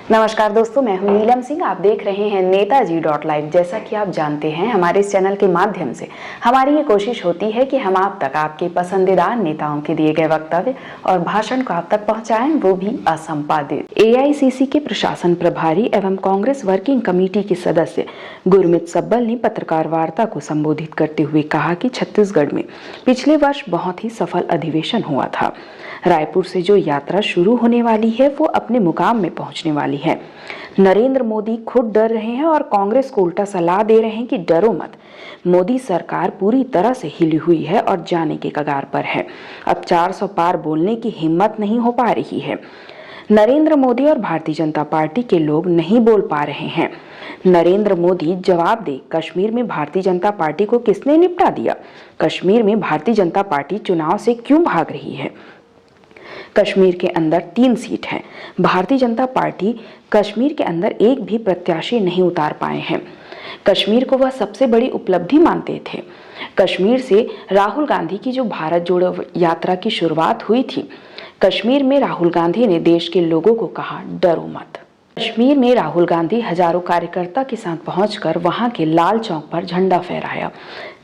नमस्कार दोस्तों, मैं हूं नीलम सिंह। आप देख रहे हैं नेताजी.live। जैसा कि आप जानते हैं, हमारे इस चैनल के माध्यम से हमारी ये कोशिश होती है कि हम आप तक आपके पसंदीदा नेताओं के दिए गए वक्तव्य और भाषण को आप तक पहुंचाएं, वो भी असंपादित। एआईसीसी के प्रशासन प्रभारी एवं कांग्रेस वर्किंग कमेटी के सदस्य गुरमीत सब्बल ने पत्रकार वार्ता को संबोधित करते हुए कहा कि छत्तीसगढ़ में पिछले वर्ष बहुत ही सफल अधिवेशन हुआ था। रायपुर से जो यात्रा शुरू होने वाली है वो अपने मुकाम में पहुंचने वाली है। नरेंद्र मोदी खुद डर रहे हैं और कांग्रेस को उल्टा सलाह दे रहे हैं कि डरो मत। मोदी सरकार पूरी तरह से हिली हुई है और जाने के कगार पर है। अब 400 पार बोलने की हिम्मत नहीं हो पा रही है। नरेंद्र मोदी और भारतीय जनता पार्टी के लोग नहीं बोल पा रहे हैं। नरेंद्र मोदी जवाब दे, कश्मीर में भारतीय जनता पार्टी को किसने निपटा दिया? कश्मीर में भारतीय जनता पार्टी चुनाव से क्यों भाग रही है? कश्मीर के अंदर 3 सीट हैं। भारतीय जनता पार्टी कश्मीर के अंदर एक भी प्रत्याशी नहीं उतार पाए हैं। कश्मीर को वह सबसे बड़ी उपलब्धि मानते थे। कश्मीर से राहुल गांधी की जो भारत जोड़ो यात्रा की शुरुआत हुई थी, कश्मीर में राहुल गांधी ने देश के लोगों को कहा, डरो मत। कश्मीर में राहुल गांधी हजारों कार्यकर्ता के साथ पहुंचकर वहां के लाल चौक पर झंडा फहराया।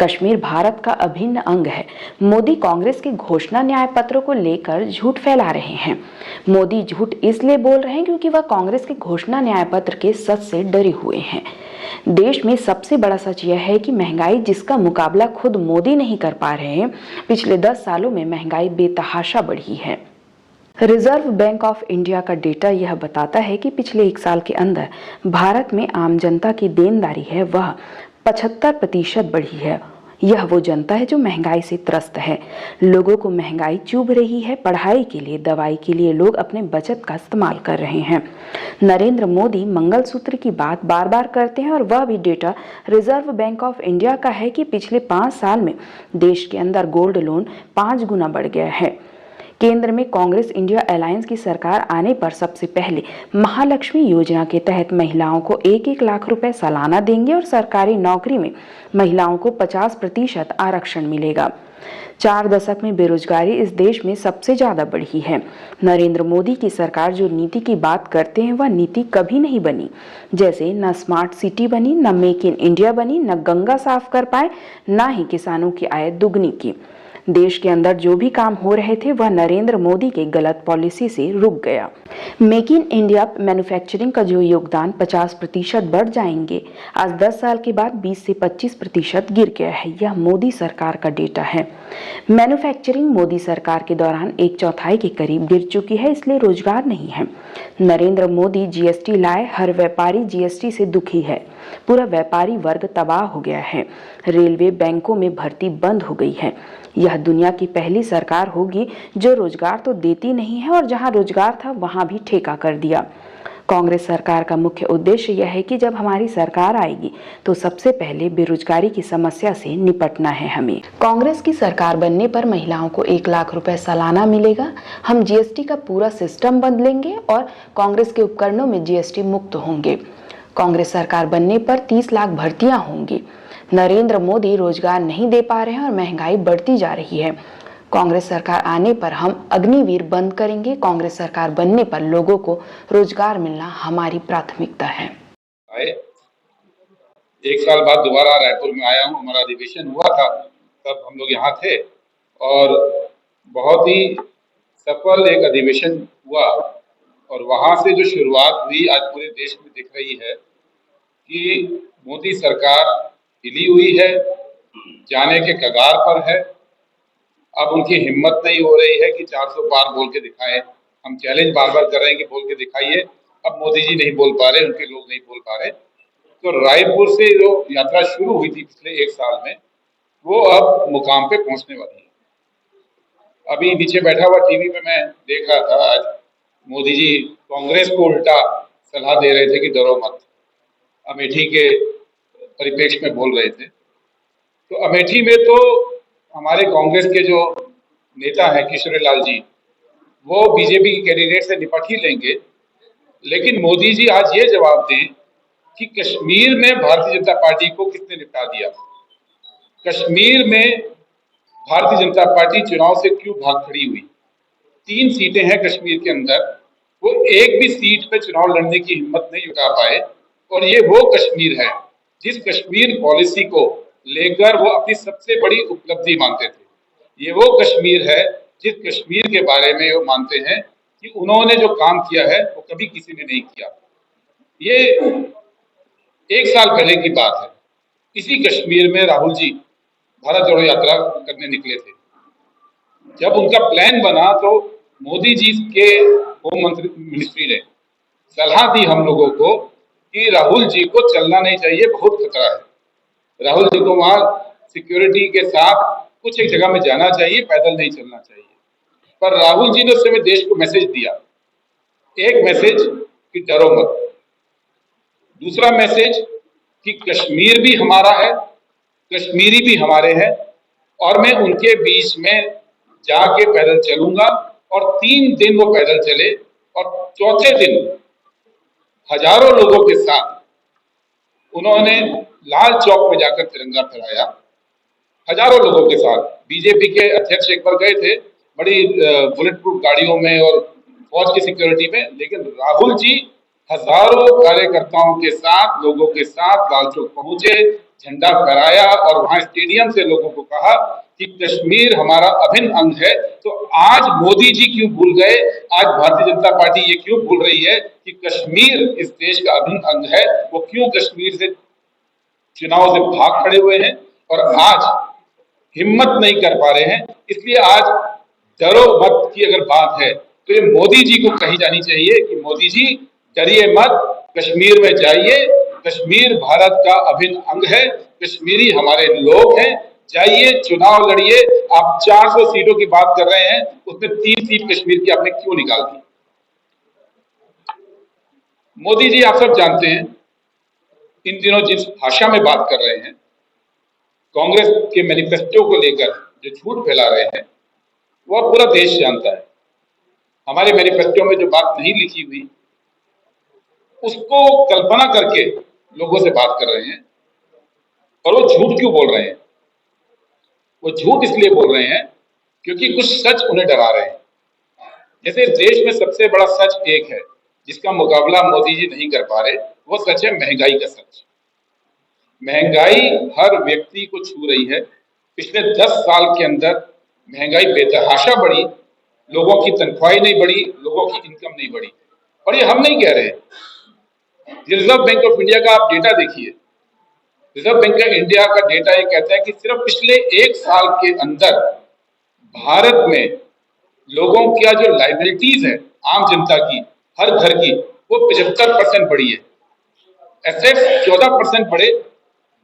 कश्मीर भारत का अभिन्न अंग है। मोदी कांग्रेस के घोषणा न्याय पत्र को लेकर झूठ फैला रहे हैं। मोदी झूठ इसलिए बोल रहे हैं क्योंकि वह कांग्रेस के घोषणा न्याय पत्र के सच से डरे हुए हैं। देश में सबसे बड़ा सच यह है कि महंगाई जिसका मुकाबला खुद मोदी नहीं कर पा रहे हैं, पिछले 10 सालों में महंगाई बेतहाशा बढ़ी है। रिजर्व बैंक ऑफ इंडिया का डेटा यह बताता है कि पिछले 1 साल के अंदर भारत में आम जनता की देनदारी है वह 75% बढ़ी है। यह वो जनता है जो महंगाई से त्रस्त है। लोगों को महंगाई चुभ रही है। पढ़ाई के लिए, दवाई के लिए लोग अपने बचत का इस्तेमाल कर रहे हैं। नरेंद्र मोदी मंगलसूत्र की बात बार बार करते हैं और वह भी data reserve bank of India का है कि पिछले 5 साल में देश के अंदर गोल्ड लोन 5 गुना बढ़ गया है। केंद्र में कांग्रेस इंडिया अलायंस की सरकार आने पर सबसे पहले महालक्ष्मी योजना के तहत महिलाओं को 1-1 लाख रुपए सालाना देंगे और सरकारी नौकरी में महिलाओं को 50% आरक्षण मिलेगा। 4 दशक में बेरोजगारी इस देश में सबसे ज्यादा बढ़ी है। नरेंद्र मोदी की सरकार जो नीति की बात करते हैं वह नीति कभी नहीं बनी। जैसे न स्मार्ट सिटी बनी, न मेक इन इंडिया बनी, न गंगा साफ कर पाए, न ही किसानों की आय दुगनी की। देश के अंदर जो भी काम हो रहे थे वह नरेंद्र मोदी के गलत पॉलिसी से रुक गया। मेक इन इंडिया मैन्युफैक्चरिंग का जो योगदान 50% बढ़ जाएंगे, आज 10 साल के बाद 20 से 25% गिर गया है। यह मोदी सरकार का डेटा है। मैन्युफैक्चरिंग मोदी सरकार के दौरान 1/4 के करीब गिर चुकी है, इसलिए रोजगार नहीं है। नरेंद्र मोदी जीएसटी लाए, हर व्यापारी जीएसटी से दुखी है। पूरा व्यापारी वर्ग तबाह हो गया है। रेलवे, बैंकों में भर्ती बंद हो गई है। यह दुनिया की पहली सरकार होगी जो रोजगार तो देती नहीं है और जहां रोजगार था वहां भी ठेका कर दिया। कांग्रेस सरकार का मुख्य उद्देश्य यह है कि जब हमारी सरकार आएगी तो सबसे पहले बेरोजगारी की समस्या से निपटना है हमें। कांग्रेस की सरकार बनने पर महिलाओं को 1 लाख रुपए सालाना मिलेगा। हम जीएसटी का पूरा सिस्टम बदलेंगे और कांग्रेस के उपकरणों में जीएसटी मुक्त होंगे। कांग्रेस सरकार बनने पर 30 लाख भर्तियां होंगी। नरेंद्र मोदी रोजगार नहीं दे पा रहे हैं और महंगाई बढ़ती जा रही है। कांग्रेस सरकार आने पर हम अग्निवीर बंद करेंगे। कांग्रेस सरकार बनने पर लोगों को रोजगार मिलना हमारी प्राथमिकता है। 1 साल बाद दोबारा रायपुर में आया हूँ। हमारा अधिवेशन हुआ था, तब हम लोग यहाँ थे और बहुत ही सफल एक अधिवेशन हुआ। और वहाँ से जो शुरुआत हुई आज पूरे देश में दिख रही है कि मोदी सरकार हिली हुई है, जाने के कगार पर है। अब उनकी हिम्मत नहीं हो रही है कि 400 पार बोल के दिखाएं। हम चैलेंज बार बार कर रहे हैं कि बोल के दिखाइए। अब मोदी जी नहीं बोल पा रहे, उनके लोग नहीं बोल पा रहे। तो रायपुर से जो यात्रा शुरू हुई थी पिछले 1 साल में, वो अब मुकाम पे पहुंचने वाली है। अभी नीचे बैठा हुआ टीवी पे मैं देख रहा था, आज मोदी जी कांग्रेस को उल्टा सलाह दे रहे थे कि डरो मत। अमेठी के परिप्रेक्ष्य में बोल रहे थे। तो अमेठी में तो हमारे कांग्रेस के जो नेता हैं किशोरीलाल जी, वो बीजेपी के कैंडिडेट से निपट ही लेंगे। लेकिन मोदी जी आज ये जवाब दें कि कश्मीर में भारतीय जनता पार्टी को किसने निपटा दिया। कश्मीर में भारतीय जनता पार्टी चुनाव से क्यों भाग खड़ी हुई। 3 सीटें हैं कश्मीर के अंदर वो एक भी सीट पे चुनाव लड़ने की हिम्मत नहीं जुटा पाए। और ये वो कश्मीर है जिस कश्मीर पॉलिसी को लेकर वो अपनी सबसे बड़ी उपलब्धि मानते थे। ये वो कश्मीर है जिस कश्मीर के बारे में वो मानते हैं कि उन्होंने जो काम किया है वो कभी किसी ने नहीं किया। ये 1 साल पहले की बात है। इसी कश्मीर में राहुल जी भारत जोड़ो यात्रा करने निकले थे। जब उनका प्लान बना तो मोदी जी के होम मंत्री मिनिस्ट्री ने सलाह दी हम लोगों को कि राहुल जी को चलना नहीं चाहिए, बहुत खतरा है। राहुल जी को वहां सिक्योरिटी के साथ कुछ एक जगह में जाना चाहिए, पैदल नहीं चलना चाहिए। पर राहुल जी ने उस समय देश को मैसेज दिया, एक मैसेज कि डरो मत, दूसरा मैसेज कि कश्मीर भी हमारा है, कश्मीरी भी हमारे हैं और मैं उनके बीच में जाके पैदल चलूंगा। और 3 दिन वो पैदल चले और चौथे दिन हजारों लोगों के साथ उन्होंने लाल चौक में जाकर तिरंगा फहराया, हजारों लोगों के साथ। बीजेपी के अध्यक्ष एक बार गए थे बड़ी बुलेट प्रूफ गाड़ियों में और फौज की सिक्योरिटी में, लेकिन राहुल जी हजारों कार्यकर्ताओं के साथ, लोगों के साथ लाल चौक पहुंचे, झंडा फहराया और वहां स्टेडियम से लोगों को कहा कि कश्मीर हमारा अभिन्न अंग है। तो आज मोदी जी क्यों भूल गए, आज भारतीय जनता पार्टी ये क्यों भूल रही है कि कश्मीर इस देश का अभिन्न अंग है? वो क्यों कश्मीर से चुनाव से भाग खड़े हुए हैं और आज हिम्मत नहीं कर पा रहे हैं? इसलिए आज डरो मत की अगर बात है तो ये मोदी जी को कही जानी चाहिए कि मोदी जी डरिए मत, कश्मीर में जाइए, कश्मीर भारत का अभिन्न अंग है, कश्मीरी हमारे लोग हैं, जाइए चुनाव लड़िए। आप 400 सीटों की बात कर रहे हैं, उसमें 3 सीट कश्मीर की आपने क्यों निकाल दी? मोदी जी आप सब जानते हैं इन दिनों जिस भाषा में बात कर रहे हैं, कांग्रेस के मैनिफेस्टो को लेकर जो झूठ फैला रहे हैं, वह पूरा देश जानता है। हमारे मैनिफेस्टो में जो बात नहीं लिखी हुई उसको कल्पना करके लोगों से बात कर रहे हैं। और वो झूठ क्यों बोल रहे हैं? वो झूठ इसलिए बोल रहे हैं क्योंकि कुछ सच उन्हें डरा रहे हैं। जैसे देश में सबसे बड़ा सच एक है जिसका मुकाबला मोदी जी नहीं कर पा रहे, वो सच है महंगाई का सच। महंगाई हर व्यक्ति को छू रही है। पिछले 10 साल के अंदर महंगाई बेतहाशा बढ़ी, लोगों की तनख्वाही नहीं बढ़ी, लोगों की इनकम नहीं बढ़ी। और ये हम नहीं कह रहे, रिजर्व बैंक ऑफ इंडिया का आप डेटा देखिए। रिजर्व बैंक ऑफ इंडिया का डेटा ये कहता है कि सिर्फ पिछले 1 साल के अंदर भारत में लोगों की जो लाइबिलिटीज है आम जनता की, हर घर की, वो 75% बढ़ी है। एसेट्स 14% बढ़े,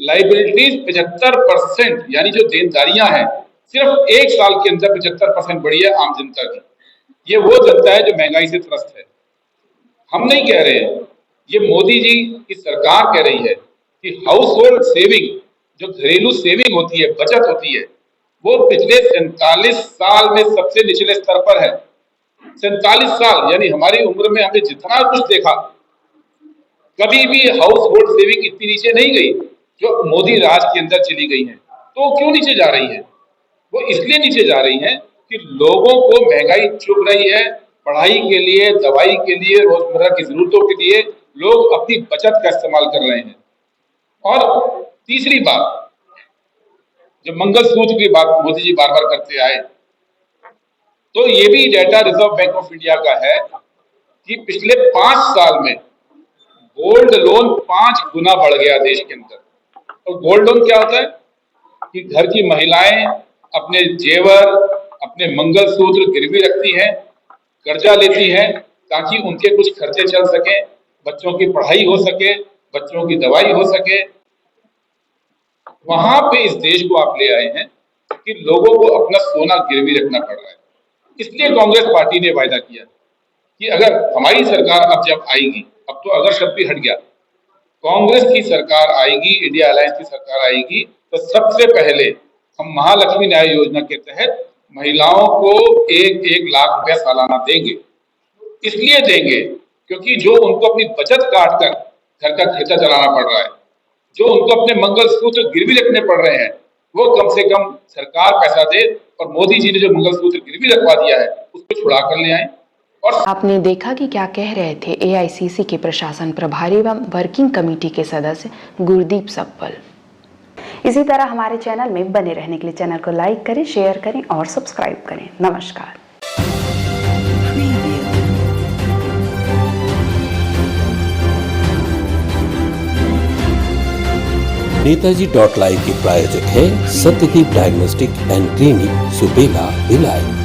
लाइबिलिटीज 75%, यानी जो देनदारियां हैं सिर्फ 1 साल के अंदर 75% बढ़ी है आम जनता की। ये वो जनता है जो महंगाई से त्रस्त है। हम नहीं कह रहे हैं, ये मोदी जी की सरकार कह रही है कि हाउस होल्ड सेविंग, जो घरेलू सेविंग होती है, बचत होती है, वो पिछले 47 साल में सबसे निचले स्तर पर है। 47 साल, यानी हमारी उम्र में हमने जितना कुछ देखा, कभी भी हाउस होल्ड सेविंग इतनी नीचे नहीं गई जो मोदी राज के अंदर चली गई है। तो क्यों नीचे जा रही है? वो इसलिए नीचे जा रही है कि लोगों को महंगाई चुभ रही है। पढ़ाई के लिए, दवाई के लिए, रोजमर्रा की जरूरतों के लिए लोग अपनी बचत का इस्तेमाल कर रहे हैं। और तीसरी बात, जो मंगलसूत्र की बात मोदी जी बार बार करते आए, तो ये भी data reserve bank of India का है कि पिछले 5 साल में गोल्ड लोन 5 गुना बढ़ गया देश के अंदर। तो गोल्ड लोन क्या होता है कि घर की महिलाएं अपने जेवर, अपने मंगलसूत्र गिरवी रखती हैं, कर्जा लेती हैं ताकि उनके कुछ खर्चे चल सके, बच्चों की पढ़ाई हो सके, बच्चों की दवाई हो सके। वहां पे इस देश को आप ले आए हैं कि लोगों को अपना सोना गिरवी रखना पड़ रहा है। इसलिए कांग्रेस पार्टी ने वायदा किया कि अगर हमारी सरकार अब जब आएगी, अब तो अगर शब्द भी हट गया, कांग्रेस की सरकार आएगी, इंडिया अलायंस की सरकार आएगी, तो सबसे पहले हम महालक्ष्मी न्याय योजना के तहत महिलाओं को 1-1 लाख रुपया सालाना देंगे। इसलिए देंगे क्योंकि जो उनको अपनी बचत काट कर घर का खर्चा चलाना पड़ रहा है, जो उनको अपने मंगलसूत्र गिरवी रखने पड़ रहे हैं, वो कम से कम सरकार पैसा दे। और मोदी जी ने जो मंगलसूत्र गिरवी रखवा दिया है उसको छुड़ा कर ले आए। और आपने देखा कि क्या कह रहे थे एआईसीसी के प्रशासन प्रभारी एवं वर्किंग कमेटी के सदस्य गुरदीप सब्बल। इसी तरह हमारे चैनल में बने रहने के लिए चैनल को लाइक करें, शेयर करें और सब्सक्राइब करें। नमस्कार। नेताजी.live के प्रायोजक है Satyadeep diagnostic and clinic, Supela, Bhilai.